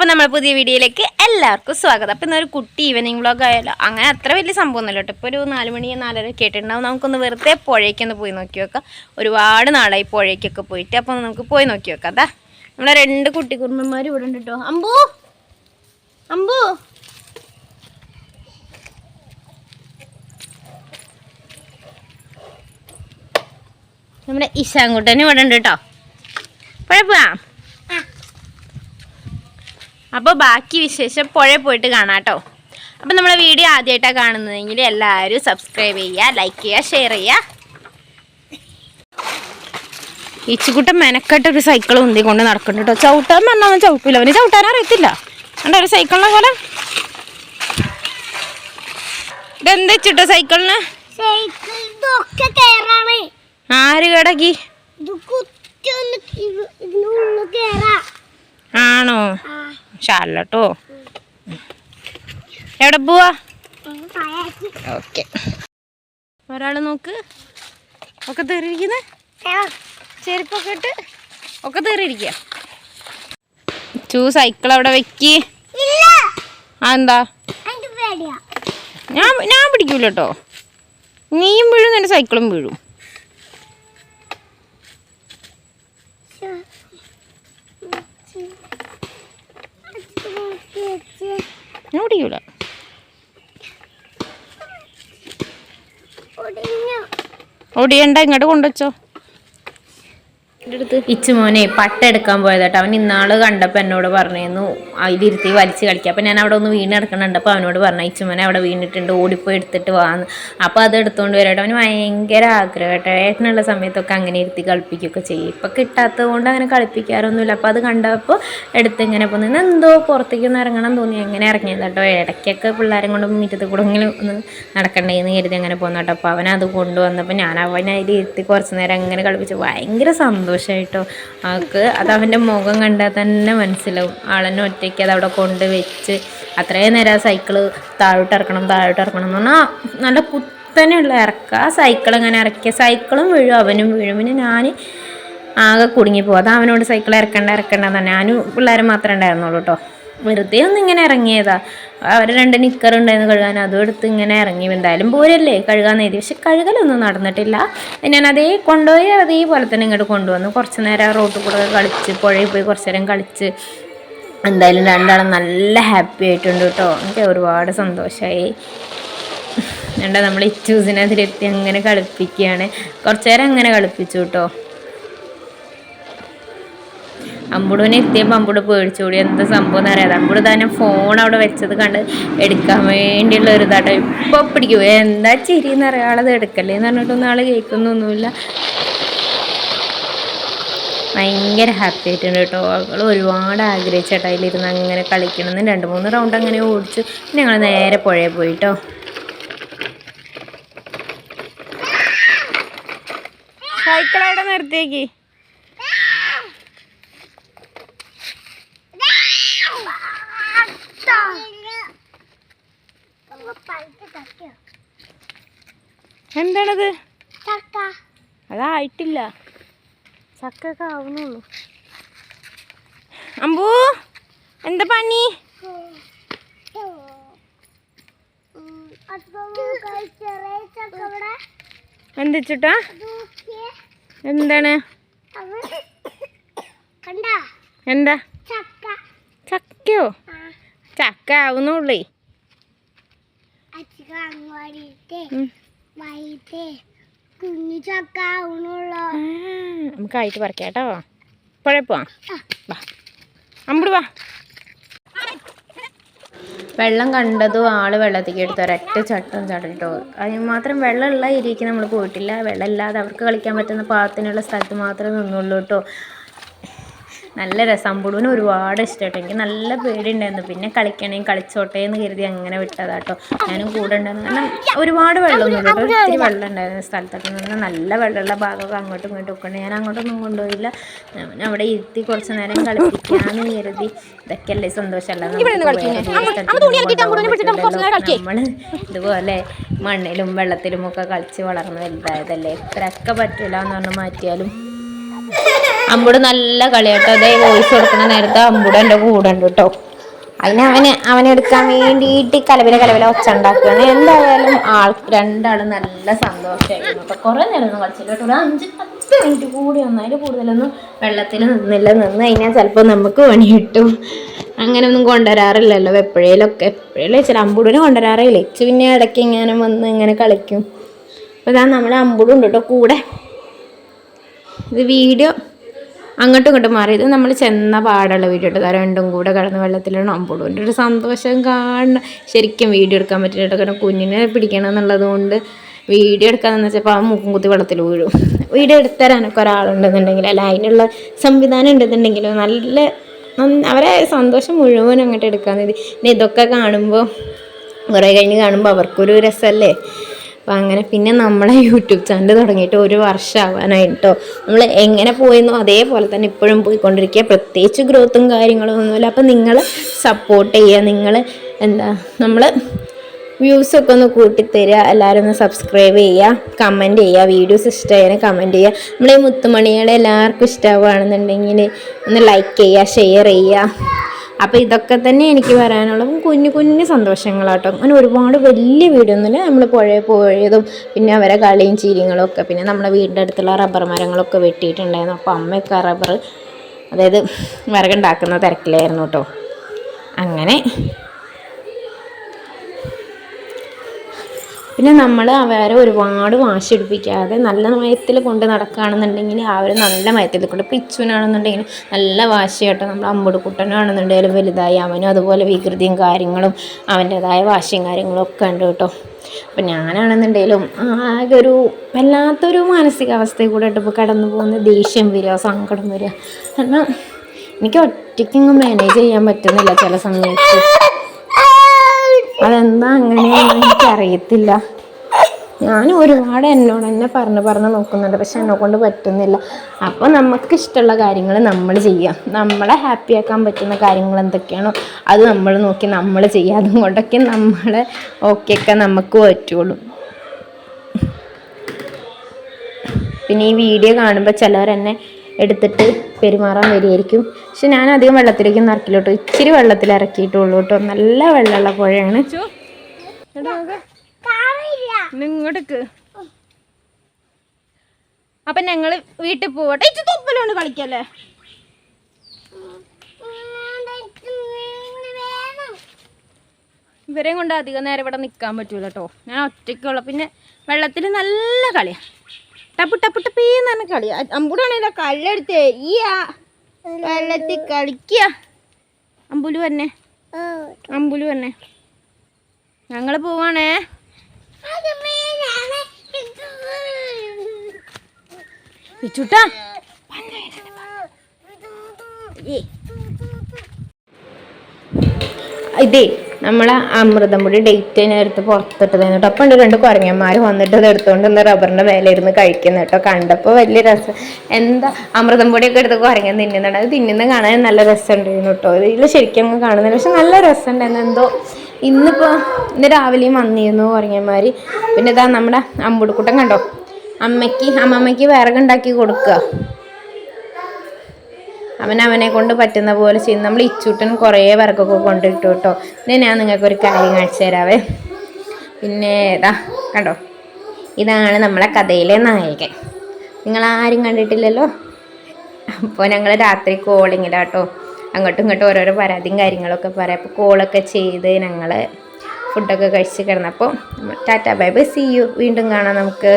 അപ്പോൾ നമ്മൾ പുതിയ വീഡിയോയിലേക്ക് എല്ലാവർക്കും സ്വാഗതം. അപ്പോൾ ഇന്നൊരു കുട്ടി ഈവനിങ് വ്ളോഗ് ആയാലോ. അങ്ങനെ അത്ര വലിയ സംഭവമൊന്നുമില്ല കേട്ടോ. ഇപ്പോൾ ഒരു 4 മണി 4:30 കേട്ടിട്ടുണ്ടാവും. നമുക്കൊന്ന് വെറുതെ പുഴയ്ക്കൊന്ന് പോയി നോക്കി വെക്കാം. ഒരുപാട് നാളായി പുഴയ്ക്കൊക്കെ പോയിട്ട്. അപ്പോൾ നമുക്ക് പോയി നോക്കി വെക്കാം. അതാ നമ്മളെ 2 കുട്ടി കുറുമ്പന്മാർ ഇവിടെ ഉണ്ട് കേട്ടോ. അമ്പു അമ്പു നമ്മുടെ ഇശാങ്കുട്ടന് ഇവിടെ ഉണ്ട് കേട്ടോ. പുഴ അപ്പോൾ ബാക്കി വിശേഷം പുഴ പോയിട്ട് കാണാം കേട്ടോ. അപ്പോൾ നമ്മളെ വീഡിയോ ആദ്യമായിട്ടാണ് കാണുന്നതെങ്കിൽ എല്ലാവരും സബ്സ്ക്രൈബ് ചെയ്യുക, ലൈക്ക് ചെയ്യുക, ഷെയർ ചെയ്യുക. ഇച്ചുകുട്ടൻ മെനക്കെട്ടൊരു സൈക്കിൾ ഉന്തി കൊണ്ട് നടക്കുന്നുണ്ട് കേട്ടോ. ചവിട്ടാൻ പറഞ്ഞാൽ ചവിട്ടില്ല, അവന് ചവിട്ടാൻ അറിയത്തില്ല. കണ്ടോ ഒരു സൈക്കിളിനെ പോലെ. ഇതെന്താ വെച്ചിട്ടോ സൈക്കിളിന്? ആര് കിടക്കി? ആണോ? ഷാലട്ടോ. എവിടെ പോവാ? ഓക്കെ. ഒരാള് നോക്ക്, ഒക്കെ തീറിയിരിക്കുന്ന ചെരുപ്പൊക്കെ ഇട്ട് ഒക്കെ തീറിയിരിക്കുക. സൈക്കിൾ അവിടെ വെക്ക്. എന്താ? ഞാൻ പിടിക്കൂല കേട്ടോ. നീയും വീഴും, എൻ്റെ സൈക്കിളും വീഴും. ഞാൻ പിടിക്കൂല. ഓടിയണ്ട, ഇങ്ങോട്ട് കൊണ്ടുവച്ചോ. ഇച്ചുമോനെ പട്ടെടുക്കാൻ പോയതാട്ടോ. അവൻ ഇന്നാള് കണ്ടപ്പോൾ എന്നോട് പറഞ്ഞിരുന്നു അതിലിരുത്തി വലിച്ച് കളിക്കുക. അപ്പോൾ ഞാൻ അവിടെ ഒന്ന് വീണെടുക്കണുണ്ട്. അപ്പോൾ അവനോട് പറഞ്ഞു ഇച്ചുമോനെ അവിടെ വീണിട്ടുണ്ട്, ഓടിപ്പോയി എടുത്തിട്ട് വാന്ന്. അപ്പോൾ അത് എടുത്തുകൊണ്ട് വരാട്ടോ. അവന് ഭയങ്കര ആഗ്രഹം കേട്ടോ. ഏട്ടനുള്ള സമയത്തൊക്കെ അങ്ങനെ ഇരുത്തി കളിപ്പിക്കുകയൊക്കെ ചെയ്യും. ഇപ്പം കിട്ടാത്തത് കൊണ്ട് അങ്ങനെ കളിപ്പിക്കാറൊന്നുമില്ല. അപ്പോൾ അത് കണ്ടപ്പോൾ എടുത്ത് ഇങ്ങനെ പോകുന്നത് എന്തോ പുറത്തേക്കൊന്ന് ഇറങ്ങണം തോന്നി അങ്ങനെ ഇറങ്ങിയത് കേട്ടോ. ഇടയ്ക്കൊക്കെ പിള്ളേരെ കൊണ്ട് മുറ്റത്ത് കൂടെ ഇങ്ങനെ ഒന്ന് നടക്കണ്ടേന്ന് കരുതി അങ്ങനെ പോകുന്ന കേട്ടോ. അപ്പോൾ അവനത് കൊണ്ടുവന്നപ്പോൾ ഞാൻ അവനെ അതിൽ ഇരുത്തി കുറച്ച് നേരം അങ്ങനെ കളിപ്പിച്ചു. ഭയങ്കര സന്തോഷമായിട്ടോ ആൾക്ക്. അത് അവൻ്റെ മുഖം കണ്ടാൽ തന്നെ മനസ്സിലാവും. ആളെന്നെ ഒറ്റയ്ക്ക് അതവിടെ കൊണ്ട് വെച്ച് അത്രയും നേരം ആ സൈക്കിള് താഴോട്ട് ഇറക്കണം എന്ന് പറഞ്ഞാൽ നല്ല കുത്തനെയുള്ള ഇറക്കുക. ആ സൈക്കിൾ അങ്ങനെ ഇറക്കിയ സൈക്കിളും വീഴും, അവനും വീഴും. പിന്നെ ഞാൻ ആകെ കുടുങ്ങിപ്പോകും. അത് അവനോട് സൈക്കിൾ ഇറക്കണ്ടെന്ന്. ഞാനും പിള്ളേരും മാത്രമേ ഉണ്ടായിരുന്നുള്ളൂ കേട്ടോ. വെറുതെ ഒന്നും ഇങ്ങനെ ഇറങ്ങിയതാ. അവർ 2 നിക്കർ ഉണ്ടായിരുന്നു കഴുകാൻ, അതും എടുത്ത് ഇങ്ങനെ ഇറങ്ങി. എന്തായാലും പോരല്ലേ കഴുകാൻ എഴുതി. പക്ഷെ കഴുകലൊന്നും നടന്നിട്ടില്ല. ഞാൻ അതേ കൊണ്ടുപോയി അതേപോലെ തന്നെ ഇങ്ങോട്ട് കൊണ്ടുവന്നു. കുറച്ച് നേരം റോട്ടിൽ കൂടെ കളിച്ച് പുഴയിൽ പോയി കുറച്ച് നേരം കളിച്ച് എന്തായാലും രണ്ടാളും നല്ല ഹാപ്പി ആയിട്ടുണ്ട് കേട്ടോ. എനിക്ക് ഒരുപാട് സന്തോഷമായി. എന്താ നമ്മൾ ഇച്ചൂസിനെതിരെത്തി അങ്ങനെ കളിപ്പിക്കുകയാണ്. കുറച്ച് നേരം അങ്ങനെ കളിപ്പിച്ചു കേട്ടോ. അമ്പുടുവിനെ എത്തിയപ്പോൾ അമ്പുട് പേടിച്ചോടി. എന്താ സംഭവം എന്ന് അറിയാതെ അമ്പുട് തന്നെ ഫോൺ അവിടെ വെച്ചത് കണ്ട് എടുക്കാൻ വേണ്ടിയുള്ള ഒരു ഇതാട്ടോ. ഇപ്പോൾ പിടിക്കും. എന്താ ചിരിയെന്ന് അറിയാം. ആളത് എടുക്കല്ലേ എന്ന് പറഞ്ഞിട്ടൊന്നും ആൾ കേൾക്കുന്നൊന്നുമില്ല. ഭയങ്കര ഹാപ്പി ആയിട്ടുണ്ട് കേട്ടോ. അവൾ ഒരുപാട് ആഗ്രഹിച്ചിട്ട് അതിലിരുന്ന് അങ്ങനെ കളിക്കണമെന്ന് 2-3 റൗണ്ട് അങ്ങനെ ഓടിച്ചു. ഞങ്ങൾ നേരെ പുഴയിൽ പോയിട്ടോ. സൈക്കിളവിടെ നിർത്തിയേക്ക്. എന്താണത്? അതായിട്ടില്ല, ചക്കൊക്കെ ആവുന്നുള്ളൂ. അമ്പൂ എന്താ പണി? എന്തിട്ടാ? എന്താണ്? എന്താ? ചക്കയോ? ചക്ക ആവുന്നുള്ളേ. നമുക്കായിട്ട് പറിക്കാം കേട്ടോ. പുഴയിൽ പോവാം. വാ അമ്പട് വാ. വെള്ളം കണ്ടതും ആള് വെള്ളത്തേക്ക് എടുത്ത് ഒരൊറ്റ ചട്ടം ചാടിട്ടോ. അതിന് മാത്രം വെള്ളമുള്ള ഏരിയയ്ക്ക് നമ്മൾ പോയിട്ടില്ല. വെള്ളമില്ലാതെ അവർക്ക് കളിക്കാൻ പറ്റുന്ന പാകത്തിനുള്ള സ്ഥലത്ത് മാത്രമേ നിന്നുള്ളൂ കേട്ടോ. നല്ല രസം. അമ്പുടുവിന് ഒരുപാട് ഇഷ്ടമായിട്ടോ. എനിക്ക് നല്ല പേടിയുണ്ടായിരുന്നു. പിന്നെ കളിച്ചോട്ടെ എന്ന് കരുതി അങ്ങനെ വിട്ടതാട്ടോ. ഞാനും കൂടെ ഉണ്ടായിരുന്നു. കാരണം ഒരുപാട് വെള്ളമൊന്നും ഇല്ല. ഒത്തിരി വെള്ളം ഉണ്ടായിരുന്ന സ്ഥലത്തൊക്കെ നിന്ന് നല്ല വെള്ളമുള്ള ഭാഗമൊക്കെ അങ്ങോട്ടും ഇങ്ങോട്ടും ഒക്കെ ഉണ്ട്. ഞാൻ അങ്ങോട്ടൊന്നും കൊണ്ടുപോയില്ല. ഞാൻ അവിടെ ഇരുത്തി കുറച്ച് നേരം കളിപ്പിക്കാന്ന് കരുതി. ഇതൊക്കെയല്ലേ സന്തോഷമല്ല. നമ്മൾ ഇതുപോലെ മണ്ണിലും വെള്ളത്തിലും ഒക്കെ കളിച്ച് വളർന്ന് വലുതായതല്ലേ. ഇത്രയൊക്കെ പറ്റില്ല എന്ന് പറഞ്ഞ് മാറ്റിയാലും അമ്പുട് നല്ല കളിയാട്ടോ. അതേ വോയിസ് കൊടുക്കുന്ന നേരത്തെ അമ്പുട് എൻ്റെ കൂടെ ഉണ്ട് കേട്ടോ. അവനെടുക്കാൻ വേണ്ടിയിട്ട് കലവില ഒച്ച ഉണ്ടാക്കുകയാണ്. എന്തായാലും രണ്ടാളും നല്ല സന്തോഷമായിരുന്നു. അപ്പോൾ കുറേ നേരം കളിച്ചില്ല കേട്ടോ. ഒരു 5-10 മിനിറ്റ് കൂടി അതിൽ കൂടുതലൊന്നും വെള്ളത്തിൽ നിന്ന് കഴിഞ്ഞാൽ ചിലപ്പോൾ നമുക്ക് പണി കിട്ടും. അങ്ങനെയൊന്നും കൊണ്ടുവരാറില്ലല്ലോ. എപ്പോഴേലും വെച്ചാൽ അമ്പൂടിനെ കൊണ്ടുവരാറില്ല. പിന്നെ ഇടയ്ക്ക് ഇങ്ങനെ വന്ന് ഇങ്ങനെ കളിക്കും. അപ്പോൾ ഇതാ നമ്മളെ അമ്പൂടും ഉണ്ട് കേട്ടോ കൂടെ. ഇത് വീഡിയോ അങ്ങോട്ടും ഇങ്ങോട്ടും മാറി. ഇത് നമ്മൾ ചെന്ന പാടുള്ള വീഡിയോ ഇട്ടത്. രണ്ടും കൂടെ കിടന്ന് വെള്ളത്തിലാണ് അമ്പൂടും ഒരു സന്തോഷം കാണണം. ശരിക്കും വീഡിയോ എടുക്കാൻ പറ്റില്ല കേട്ടോ. കാരണം കുഞ്ഞിനെ പിടിക്കണം എന്നുള്ളത് കൊണ്ട് വീഡിയോ എടുക്കാമെന്ന് വെച്ചപ്പോൾ ആ മുക്കും കുത്തി വെള്ളത്തിൽ വീഴും. വീഡിയോ എടുത്തരാനൊക്കെ ഒരാളുണ്ടെന്നുണ്ടെങ്കിൽ അല്ല അതിനുള്ള സംവിധാനം ഉണ്ടെന്നുണ്ടെങ്കിൽ നല്ല അവരെ സന്തോഷം മുഴുവൻ അങ്ങോട്ട് എടുക്കാമെന്ന്. പിന്നെ ഇതൊക്കെ കാണുമ്പോൾ കുറേ കഴിഞ്ഞ് കാണുമ്പോൾ അവർക്കൊരു രസമല്ലേ. അപ്പം അങ്ങനെ പിന്നെ നമ്മളെ യൂട്യൂബ് ചാനൽ തുടങ്ങിയിട്ട് 1 വർഷമാവാനായിട്ടോ. നമ്മൾ എങ്ങനെ പോയെന്നോ അതേപോലെ തന്നെ ഇപ്പോഴും പോയിക്കൊണ്ടിരിക്കുക. പ്രത്യേകിച്ച് ഗ്രോത്തും കാര്യങ്ങളും ഒന്നുമില്ല. അപ്പം നിങ്ങൾ സപ്പോർട്ട് ചെയ്യുക. നിങ്ങൾ നമ്മൾ വ്യൂസൊക്കെ ഒന്ന് കൂട്ടിത്തരിക. എല്ലാവരും ഒന്ന് സബ്സ്ക്രൈബ് ചെയ്യുക, കമൻറ്റ് ചെയ്യുക. വീഡിയോസ് ഇഷ്ടമായാലും കമൻറ്റ് ചെയ്യുക. നമ്മളീ മുത്തുമണികളെ എല്ലാവർക്കും ഇഷ്ടമാവുകയാണെന്നുണ്ടെങ്കിൽ ഒന്ന് ലൈക്ക് ചെയ്യുക, ഷെയർ ചെയ്യുക. അപ്പോൾ ഇതൊക്കെ തന്നെ എനിക്ക് പറയാനുള്ളതും കുഞ്ഞു സന്തോഷങ്ങളാട്ടോ. അങ്ങനെ ഒരുപാട് വലിയ വീഡിയോ ഒന്നുമില്ല. നമ്മൾ പോയതും പിന്നെ അവരെ കളിയും ചീരിങ്ങളും ഒക്കെ. പിന്നെ നമ്മളെ വീടിൻ്റെ അടുത്തുള്ള റബ്ബർ മരങ്ങളൊക്കെ വെട്ടിയിട്ടുണ്ടായിരുന്നു. അപ്പോൾ അമ്മയൊക്കെ അതായത് വിറകുണ്ടാക്കുന്ന തിരക്കിലായിരുന്നു കേട്ടോ. അങ്ങനെ പിന്നെ നമ്മൾ അവരെ ഒരുപാട് വാശിയെടുപ്പിക്കാതെ നല്ല മയത്തിൽ കൊണ്ട് നടക്കുകയാണെന്നുണ്ടെങ്കിൽ അവർ നല്ല മയത്തിൽ കൊണ്ട്. പിച്ചുവിനാണെന്നുണ്ടെങ്കിൽ നല്ല വാശി കേട്ടോ. നമ്മൾ അമ്പുടുക്കുട്ടനാണെന്നുണ്ടെങ്കിലും വലുതായി അവനും അതുപോലെ വികൃതിയും കാര്യങ്ങളും അവൻ്റേതായ വാശിയും കാര്യങ്ങളും ഒക്കെ ഉണ്ട് കേട്ടോ. അപ്പം ഞാനാണെന്നുണ്ടെങ്കിലും ആകെ ഒരു വല്ലാത്തൊരു മാനസികാവസ്ഥയിൽ കൂടെ ഇപ്പോൾ കടന്നു പോകുന്ന ദേഷ്യം വരിക, സങ്കടം വരിക. കാരണം എനിക്ക് ഒറ്റയ്ക്കൊന്നും മാനേജ് ചെയ്യാൻ പറ്റുന്നില്ല ചില സമയത്ത്. അതെന്താ അങ്ങനെയാണെന്ന് എനിക്കറിയത്തില്ല. ഞാൻ ഒരുപാട് എന്നോട് തന്നെ പറഞ്ഞ് നോക്കുന്നുണ്ട്. പക്ഷെ എന്നെക്കൊണ്ട് പറ്റുന്നില്ല. അപ്പോൾ നമുക്കിഷ്ടമുള്ള കാര്യങ്ങൾ നമ്മൾ ചെയ്യാം. നമ്മളെ ഹാപ്പിയാക്കാൻ പറ്റുന്ന കാര്യങ്ങൾ എന്തൊക്കെയാണോ അത് നമ്മൾ നോക്കി നമ്മൾ ചെയ്യുക. അതുകൊണ്ടൊക്കെ നമ്മളെ ഓക്കെയൊക്കെ നമുക്ക് പറ്റുള്ളൂ. പിന്നെ ഈ വീഡിയോ കാണുമ്പോൾ ചിലവരെന്നെ എടുത്തിട്ട് പെരുമാറാൻ വരികയായിരിക്കും. പക്ഷെ ഞാൻ അധികം വെള്ളത്തിലേക്ക് ഇറക്കില്ല കേട്ടോ. ഇച്ചിരി വെള്ളത്തിൽ ഇറക്കിയിട്ടുള്ളൂ കേട്ടോ. നല്ല വെള്ളമുള്ള പുഴയാണ്. ഇങ്ങോട്ടേക്ക് അപ്പം ഞങ്ങൾ വീട്ടിൽ പോവട്ടെ. തൊപ്പലോണ്ട് കളിക്കല്ലേ. ഇവരെയും കൊണ്ട് അധികം നേരം ഇവിടെ നിൽക്കാൻ പറ്റൂല കേട്ടോ. ഞാൻ ഒറ്റയ്ക്കുള്ള. പിന്നെ വെള്ളത്തിൽ നല്ല കളിയാണ്. ടപ്പീന്ന് പറഞ്ഞ കളിയാ. അമ്പൂടാണല്ലോ കല്ലെടുത്ത് ഈ വെള്ളത്തിൽ കളിക്കുക. അമ്പുലു തന്നെ ഞങ്ങൾ പോവാണേ. ചുട്ടാ ഇതേ നമ്മളെ അമൃതംപൊടി ഡേറ്റ് എടുത്ത് പുറത്തിട്ടത് കേട്ടോ. അപ്പം ഉണ്ട് 2 കുരങ്ങന്മാർ വന്നിട്ട് അത് എടുത്തുകൊണ്ട് ഒന്ന് റബ്ബറിൻ്റെ മേലിരുന്ന് കഴിക്കുന്ന കേട്ടോ. കണ്ടപ്പോൾ വലിയ രസം. എന്താ അമൃതംപൊടിയൊക്കെ എടുത്ത് കുരങ്ങൻ തിന്നുന്നുണ്ട്. അത് തിന്നുന്ന കാണാൻ നല്ല രസമുണ്ടായിരുന്നു കേട്ടോ. ഇതിൽ ശരിക്കും അങ്ങ് കാണുന്നില്ല. പക്ഷെ നല്ല രസമുണ്ടായിരുന്നു. എന്തോ ഇന്ന് രാവിലെയും വന്നിരുന്നു കുരങ്ങന്മാർ. പിന്നെ ഇതാ നമ്മുടെ അമ്പുടുക്കുട്ടൻ കണ്ടോ. അമ്മമ്മയ്ക്ക് വിറകുണ്ടാക്കി കൊടുക്കുക. അവനെ കൊണ്ട് പറ്റുന്ന പോലെ ചെയ്യുന്നു. നമ്മൾ ഇച്ചൂട്ടൻ കുറേ വിറകൊക്കെ കൊണ്ടിട്ടു കേട്ടോ. പിന്നെ ഞാൻ നിങ്ങൾക്കൊരു കാര്യം കാണിച്ചു തരാവേ. പിന്നെ കണ്ടോ, ഇതാണ് നമ്മളെ കഥയിലെ നായകൻ. നിങ്ങളാരും കണ്ടിട്ടില്ലല്ലോ. അപ്പോൾ ഞങ്ങൾ രാത്രി കോളിങ്ങിലാട്ടോ. അങ്ങോട്ടും ഇങ്ങോട്ടും ഓരോരോ പരാതിയും കാര്യങ്ങളൊക്കെ പറയാം. അപ്പോൾ കോളൊക്കെ ചെയ്ത് ഞങ്ങൾ ഫുഡൊക്കെ കഴിച്ച് കിടന്നപ്പോൾ tata bye bye, see you. വീണ്ടും കാണാം നമുക്ക്.